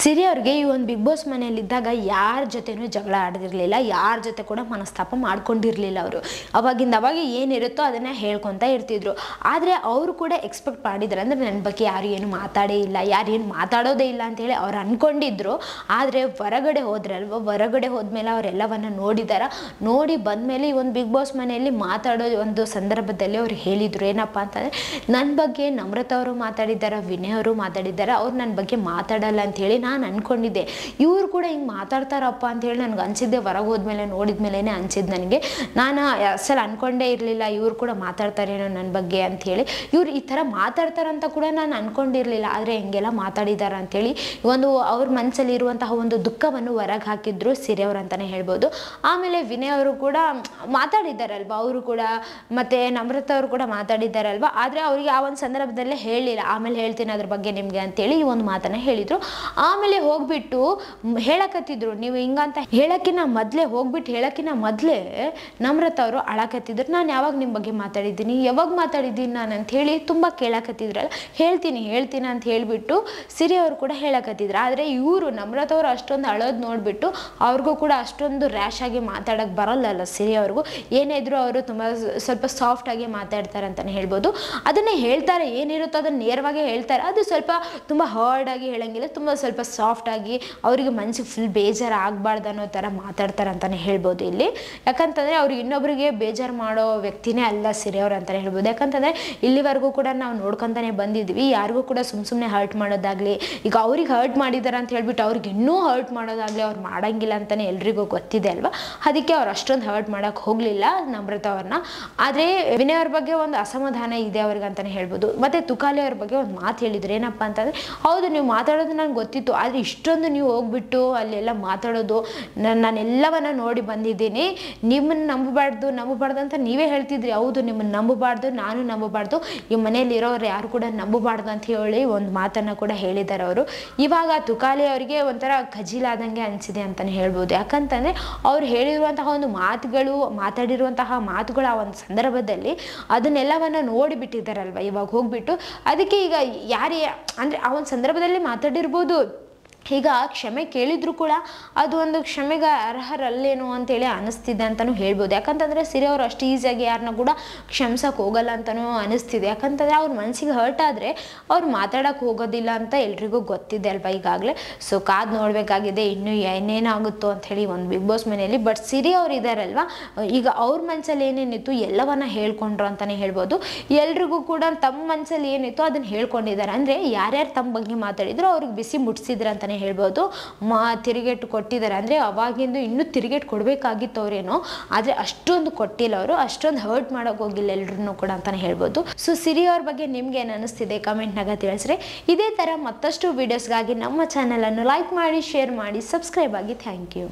ಸಿರಿ ಅವ್ರಿಗೆ ಈ ಒಂದು ಬಿಗ್ ಬಾಸ್ ಮನೆಯಲ್ಲಿದ್ದಾಗ ಯಾರ ಜೊತೆನೂ ಜಗಳ ಆಡ್ದಿರಲಿಲ್ಲ, ಯಾರ ಜೊತೆ ಕೂಡ ಮನಸ್ತಾಪ ಮಾಡ್ಕೊಂಡಿರಲಿಲ್ಲ. ಅವರು ಅವಾಗ ಏನಿರುತ್ತೋ ಅದನ್ನು ಹೇಳ್ಕೊತಾ ಇರ್ತಿದ್ರು. ಆದರೆ ಅವರು ಕೂಡ ಎಕ್ಸ್ಪೆಕ್ಟ್ ಮಾಡಿದ್ರು, ಅಂದರೆ ನನ್ನ ಬಗ್ಗೆ ಯಾರು ಏನು ಮಾತಾಡೇ ಇಲ್ಲ, ಯಾರು ಏನು ಮಾತಾಡೋದೇ ಇಲ್ಲ ಅಂತೇಳಿ ಅವ್ರು ಅಂದ್ಕೊಂಡಿದ್ರು. ಆದರೆ ಹೊರಗಡೆ ಹೋದ್ರಲ್ವ, ಹೊರಗಡೆ ಹೋದ್ಮೇಲೆ ಅವರೆಲ್ಲವನ್ನು ನೋಡಿ ಬಂದಮೇಲೆ ಈ ಒಂದು ಬಿಗ್ ಬಾಸ್ ಮನೆಯಲ್ಲಿ ಮಾತಾಡೋ ಒಂದು ಸಂದರ್ಭದಲ್ಲಿ ಅವ್ರು ಹೇಳಿದರು ಏನಪ್ಪ ಅಂತಂದರೆ, ನನ್ನ ಬಗ್ಗೆ ನಮ್ರತಾ ಅವರು ಮಾತಾಡಿದ್ದಾರೆ, ವಿನಯ್ ಅವರು ಮಾತಾಡಿದ್ದಾರೆ, ಅವ್ರು ನನ್ನ ಬಗ್ಗೆ ಮಾತಾಡಲ್ಲ ಅಂಥೇಳಿ ನಾನು ಅಂದ್ಕೊಂಡಿದ್ದೆ. ಇವರು ಕೂಡ ಹಿಂಗೆ ಮಾತಾಡ್ತಾರಪ್ಪ ಅಂಥೇಳಿ ನನಗೆ ಅನಿಸಿದ್ದೆ. ಹೊರಗೆ ಹೋದ್ಮೇಲೆ ನೋಡಿದ್ಮೇಲೆ ಅನಿಸಿದ್ದು ನನಗೆ. ನಾನು ಅಸಲು ಅಂದ್ಕೊಂಡೇ ಇರಲಿಲ್ಲ ಇವ್ರು ಕೂಡ ಮಾತಾಡ್ತಾರೇನೋ ನನ್ನ ಬಗ್ಗೆ ಅಂಥೇಳಿ. ಇವ್ರು ಈ ಥರ ಮಾತಾಡ್ತಾರಂತ ಕೂಡ ನಾನು ಅಂದ್ಕೊಂಡಿರಲಿಲ್ಲ. ಆದರೆ ಹೆಂಗೆಲ್ಲ ಮಾತಾಡಿದ್ದಾರೆ ಅಂಥೇಳಿ ಒಂದು ಅವ್ರ ಮನಸ್ಸಲ್ಲಿ ಇರುವಂತಹ ಒಂದು ದುಃಖವನ್ನು ಹೊರಗೆ ಹಾಕಿದ್ರು ಸಿರಿ ಅವರು ಅಂತಲೇ ಹೇಳ್ಬೋದು. ಆಮೇಲೆ ವಿನಯ್ ಅವರು ಕೂಡ ಮಾತಾಡಿದ್ದಾರಲ್ವ, ಅವರು ಕೂಡ ಮತ್ತು ನಮ್ರತಾ ಅವರು ಕೂಡ ಮಾತಾಡಿದ್ದಾರಲ್ವ. ಆದರೆ ಅವರಿಗೆ ಆ ಒಂದು ಸಂದರ್ಭದಲ್ಲೇ ಹೇಳಿಲ್ಲ, ಆಮೇಲೆ ಹೇಳ್ತೀನಿ ಅದ್ರ ಬಗ್ಗೆ ನಿಮಗೆ ಅಂತೇಳಿ ಈ ಒಂದು ಮಾತನ್ನು ಹೇಳಿದರು. ಆಮೇಲೆ ಹೋಗ್ಬಿಟ್ಟು ಹೇಳಕತ್ತಿದ್ರು, ನೀವು ಹಿಂಗಂತ ಹೇಳಕ್ಕಿನ್ನ ಮೊದಲೇ ನಮ್ರತಾ ಅವರು ಅಳಕತ್ತಿದ್ರು. ನಾನು ಯಾವಾಗ ನಿಮ್ಮ ಬಗ್ಗೆ ಮಾತಾಡಿದ್ದೀನಿ, ಯಾವಾಗ ಮಾತಾಡಿದ್ದೀನಿ ನಾನು ಅಂತ ಹೇಳಿ ತುಂಬ ಕೇಳಕತ್ತಿದ್ರಲ್ಲ. ಹೇಳ್ತೀನಿ ಅಂತ ಹೇಳಿಬಿಟ್ಟು ಸಿರಿ ಅವರು ಕೂಡ ಹೇಳಕತ್ತಿದ್ರು. ಆದರೆ ಇವರು ನಮ್ರತಾ ಅವರು ಅಷ್ಟೊಂದು ಅಳೋದು ನೋಡಿಬಿಟ್ಟು ಅವ್ರಿಗೂ ಕೂಡ ಅಷ್ಟೊಂದು ರ್ಯಾಶ್ ಆಗಿ ಮಾತಾಡೋಕ್ಕೆ ಬರಲ್ಲಲ್ಲ ಸಿರಿ ಅವ್ರಿಗೂ. ಏನೇ ಇದ್ರೂ ಅವರು ತುಂಬ ಸ್ವಲ್ಪ ಸಾಫ್ಟಾಗಿ ಮಾತಾಡ್ತಾರೆ ಅಂತಲೇ ಹೇಳ್ಬೋದು. ಅದನ್ನೇ ಹೇಳ್ತಾರೆ, ಏನಿರುತ್ತೋ ಅದನ್ನು ನೇರವಾಗಿ ಹೇಳ್ತಾರೆ. ಅದು ಸ್ವಲ್ಪ ತುಂಬ ಹಾರ್ಡಾಗಿ ಹೇಳಂಗಿಲ್ಲ, ತುಂಬ ಸ್ವಲ್ಪ ಸಾಫ್ಟಾಗಿ ಅವರಿಗೆ ಮನಸ್ಸಿಗೆ ಫುಲ್ ಬೇಜಾರು ಆಗಬಾರ್ದು ಅನ್ನೋ ಥರ ಮಾತಾಡ್ತಾರೆ ಅಂತಲೇ ಹೇಳ್ಬೋದು ಇಲ್ಲಿ. ಯಾಕಂತಂದರೆ ಅವ್ರಿಗೆ ಇನ್ನೊಬ್ಬರಿಗೆ ಬೇಜಾರು ಮಾಡೋ ವ್ಯಕ್ತಿನೇ ಅಲ್ಲ ಸಿರಿ ಅವ್ರು ಅಂತಲೇ ಹೇಳ್ಬೋದು. ಯಾಕಂತಂದರೆ ಇಲ್ಲಿವರೆಗೂ ಕೂಡ ನಾವು ನೋಡ್ಕೊತಾನೆ ಬಂದಿದ್ವಿ, ಯಾರಿಗೂ ಕೂಡ ಸುಮ್ಮನೆ ಹರ್ಟ್ ಮಾಡೋದಾಗಲಿ, ಈಗ ಅವ್ರಿಗೆ ಹರ್ಟ್ ಮಾಡಿದ್ದಾರೆ ಅಂತ ಹೇಳ್ಬಿಟ್ಟು ಅವ್ರಿಗೆ ಇನ್ನೂ ಹರ್ಟ್ ಮಾಡೋದಾಗಲಿ ಅವ್ರು ಮಾಡೋಂಗಿಲ್ಲ ಅಂತಲೇ ಎಲ್ರಿಗೂ ಗೊತ್ತಿದೆ ಅಲ್ವಾ. ಅದಕ್ಕೆ ಅವ್ರು ಅಷ್ಟೊಂದು ಹರ್ಟ್ ಮಾಡೋಕ್ಕೆ ಹೋಗಲಿಲ್ಲ ನಮ್ರತಾ ಅವ್ರನ್ನ. ಆದರೆ ವಿನಯ್ ಅವ್ರ ಬಗ್ಗೆ ಒಂದು ಅಸಮಾಧಾನ ಇದೆ ಅವ್ರಿಗೆ ಅಂತಲೇ ಹೇಳ್ಬೋದು. ಮತ್ತು ತುಕಾಲಿ ಅವ್ರ ಬಗ್ಗೆ ಒಂದು ಮಾತು ಹೇಳಿದ್ರು, ಏನಪ್ಪ ಅಂತಂದರೆ, ಹೌದು ನೀವು ಮಾತಾಡೋದು ನನಗೆ ಗೊತ್ತಿತ್ತು, ಆದರೆ ಇಷ್ಟೊಂದು ನೀವು ಹೋಗ್ಬಿಟ್ಟು ಅಲ್ಲೆಲ್ಲ ಮಾತಾಡೋದು ನಾನೆಲ್ಲವನ್ನ ನೋಡಿ ಬಂದಿದ್ದೀನಿ, ನಿಮ್ಮನ್ನು ನಂಬಬಾರ್ದು ಅಂತ ನೀವೇ ಹೇಳ್ತಿದ್ರಿ. ಹೌದು, ನಿಮ್ಮನ್ನು ನಂಬಬಾರ್ದು, ನಾನು ನಂಬಬಾರ್ದು, ಈ ಮನೆಯಲ್ಲಿ ಇರೋರು ಯಾರು ಕೂಡ ನಂಬಬಾರ್ದು ಅಂತ ಹೇಳಿ ಒಂದು ಮಾತನ್ನು ಕೂಡ ಹೇಳಿದ್ದಾರೆ ಅವರು. ಇವಾಗ ತುಕಾಲಿ ಅವರಿಗೆ ಒಂಥರ ಖಜಿಲಾದಂಗೆ ಅನಿಸಿದೆ ಅಂತಲೇ ಹೇಳ್ಬೋದು. ಯಾಕಂತಂದರೆ ಅವ್ರು ಹೇಳಿರುವಂತಹ ಒಂದು ಮಾತಾಡಿರುವಂತಹ ಮಾತುಗಳು ಆ ಒಂದು ಸಂದರ್ಭದಲ್ಲಿ ಅದನ್ನೆಲ್ಲವನ್ನು ನೋಡಿಬಿಟ್ಟಿದ್ದಾರಲ್ವ ಇವಾಗ ಹೋಗ್ಬಿಟ್ಟು. ಅದಕ್ಕೆ ಈಗ ಅಂದರೆ ಆ ಒಂದು ಸಂದರ್ಭದಲ್ಲಿ ಮಾತಾಡಿರ್ಬೋದು, ಈಗ ಕ್ಷಮೆ ಕೇಳಿದ್ರು ಕೂಡ ಅದು ಒಂದು ಕ್ಷಮೆಗೆ ಅರ್ಹರಲ್ಲೇನೋ ಅಂತೇಳಿ ಅನ್ನಿಸ್ತಿದೆ ಅಂತಲೂ ಹೇಳ್ಬೋದು. ಯಾಕಂತಂದರೆ ಸಿರಿ ಅವರು ಅಷ್ಟು ಈಸಿಯಾಗಿ ಯಾರನ್ನ ಕೂಡ ಕ್ಷಮಿಸೋಕೆ ಹೋಗಲ್ಲ ಅಂತಲೂ ಅನ್ನಿಸ್ತಿದೆ. ಯಾಕಂತಂದರೆ ಅವ್ರ ಮನಸ್ಸಿಗೆ ಹರ್ಟ್ ಆದರೆ ಅವ್ರು ಮಾತಾಡೋಕ್ಕೆ ಹೋಗೋದಿಲ್ಲ ಅಂತ ಎಲ್ರಿಗೂ ಗೊತ್ತಿದೆ ಅಲ್ವಾ ಈಗಾಗಲೇ. ಸೊ ಕಾದು ನೋಡಬೇಕಾಗಿದೆ ಇನ್ನೂ ಏನೇನಾಗುತ್ತೋ ಅಂಥೇಳಿ ಒಂದು ಬಿಗ್ ಬಾಸ್ ಮನೆಯಲ್ಲಿ. ಬಟ್ ಸಿರಿ ಅವ್ರು ಇದ್ದಾರಲ್ವ, ಈಗ ಅವ್ರ ಮನಸ್ಸಲ್ಲಿ ಏನೇನಿತ್ತು ಎಲ್ಲವನ್ನ ಹೇಳ್ಕೊಂಡ್ರು ಅಂತಲೇ ಹೇಳ್ಬೋದು. ಎಲ್ರಿಗೂ ಕೂಡ ತಮ್ಮ ಮನಸ್ಸಲ್ಲಿ ಏನಿತ್ತು ಅದನ್ನು ಹೇಳ್ಕೊಂಡಿದ್ದಾರೆ. ಅಂದರೆ ಯಾರ್ಯಾರು ತಮ್ಮ ಬಗ್ಗೆ ಮಾತಾಡಿದ್ರು ಅವ್ರಿಗೆ ಬಿಸಿ ಮುಟ್ಸಿದ್ರು ಅಂತಲೇ ಹೇಳ್ಬೋದು. ತಿರುಗೇಟು ಕೊಟ್ಟಿದ್ದಾರೆ. ಅಂದರೆ ಅವಾಗಿಂದು ಇನ್ನೂ ತಿರುಗೇಟು ಕೊಡಬೇಕಾಗಿತ್ತು ಅವರೇನೋ, ಆದರೆ ಅಷ್ಟೊಂದು ಕೊಟ್ಟಿಲ್ಲ ಅವರು, ಅಷ್ಟೊಂದು ಹರ್ಟ್ ಮಾಡೋಕೆ ಹೋಗಿಲ್ಲ ಎಲ್ಲರೂ ಕೂಡ ಅಂತಲೇ ಹೇಳ್ಬೋದು. ಸೊ ಸಿರಿ ಅವ್ರ ಬಗ್ಗೆ ನಿಮ್ಗೆ ಏನು ಅನ್ನಿಸ್ತಿದೆ ಕಮೆಂಟ್ನಾಗ ತಿಳಿಸ್ರಿ. ಇದೇ ಥರ ಮತ್ತಷ್ಟು ವೀಡಿಯೋಸ್ಗಾಗಿ ನಮ್ಮ ಚಾನಲನ್ನು ಲೈಕ್ ಮಾಡಿ, ಶೇರ್ ಮಾಡಿ, ಸಬ್ಸ್ಕ್ರೈಬ್ ಆಗಿ. Thank you.